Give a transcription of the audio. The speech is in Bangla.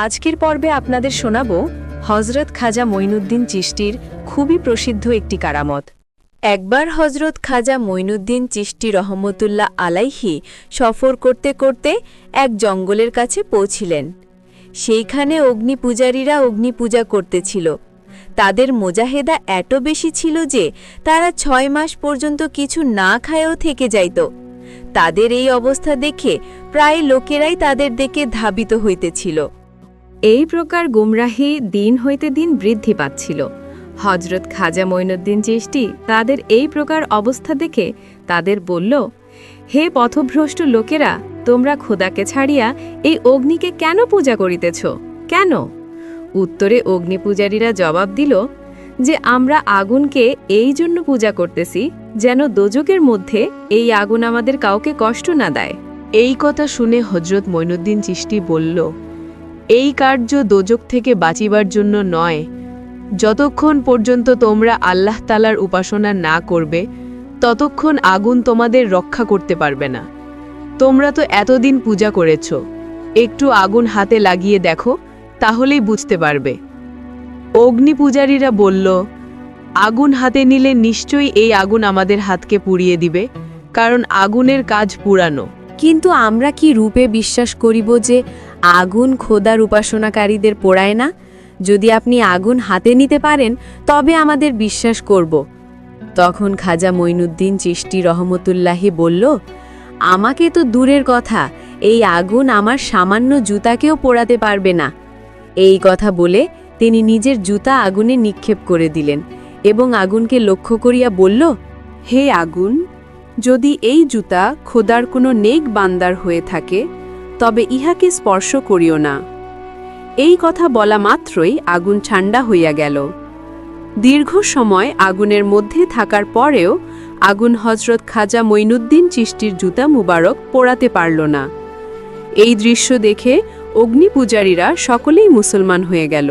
আজকের পর্বে আপনাদের শোনাব হজরত খাজা মঈনুদ্দিন চিশতির খুবই প্রসিদ্ধ একটি কারামত। একবার হজরত খাজা মঈনুদ্দিন চিশতি রহমতুল্লাহ আলাইহি সফর করতে করতে এক জঙ্গলের কাছে পৌঁছিলেন। সেইখানে অগ্নিপূজারীরা অগ্নিপূজা করতেছিল। তাদের মোজাহেদা এত বেশি ছিল যে তারা ৬ মাস পর্যন্ত কিছু না খায়েও থেকে যাইত। তাদের এই অবস্থা দেখে প্রায় লোকেরাই তাদের দিকে ধাবিত হইতেছিল। এই প্রকার গুমরাহি দিন হইতে দিন বৃদ্ধি পাচ্ছিল। হজরত খাজা মঈনুদ্দিন চিশতি তাদের এই প্রকার অবস্থা দেখে তাদের বলল, হে পথভ্রষ্ট লোকেরা, তোমরা খোদাকে ছাড়িয়া এই অগ্নিকে কেন পূজা করিতেছ? কেন? উত্তরে অগ্নিপূজারীরা জবাব দিল যে আমরা আগুনকে এই জন্য পূজা করতেছি যেন দোজকের মধ্যে এই আগুন আমাদের কাউকে কষ্ট না দেয়। এই কথা শুনে হজরত মঈনুদ্দিন চিশতি বলল, এই কার্য দোজক থেকে বাঁচিবার জন্য নয়। যতক্ষণ পর্যন্ত তোমরা আল্লাহ তাআলার উপাসনা না করবে ততক্ষণ আগুন তোমাদের রক্ষা করতে পারবে না। তোমরা তো এতদিন পূজা করেছ, একটু আগুন হাতে লাগিয়ে দেখো, তাহলেই বুঝতে পারবে। অগ্নিপূজারীরা বলল, আগুন হাতে নিলে নিশ্চয়ই এই আগুন আমাদের হাতকে পুড়িয়ে দিবে, কারণ আগুনের কাজ পুরানো। কিন্তু আমরা কি রূপে বিশ্বাস করিব যে আগুন খোদার উপাসনাকারীদের পোড়ায় না? যদি আপনি আগুন হাতে নিতে পারেন তবে আমাদের বিশ্বাস করব। তখন খাজা মঈনুদ্দিন চিশতি রহমতুল্লাহি বলল, আমাকে তো দূরের কথা, এই আগুন আমার সামান্য জুতাকেও পোড়াতে পারবে না। এই কথা বলে তিনি নিজের জুতা আগুনে নিক্ষেপ করে দিলেন এবং আগুনকে লক্ষ্য করিয়া বলল, হে আগুন, যদি এই জুতা খোদার কোনো নেক বান্দার হয়ে থাকে তবে ইহাকে স্পর্শ করিও না। এই কথা বলা মাত্রই আগুন ঠান্ডা হইয়া গেল। দীর্ঘ সময় আগুনের মধ্যে থাকার পরেও আগুন হজরত খাজা মঈনুদ্দিন চিশতির জুতা মুবারক পোড়াতে পারল না। এই দৃশ্য দেখে অগ্নিপূজারীরা সকলেই মুসলমান হয়ে গেল।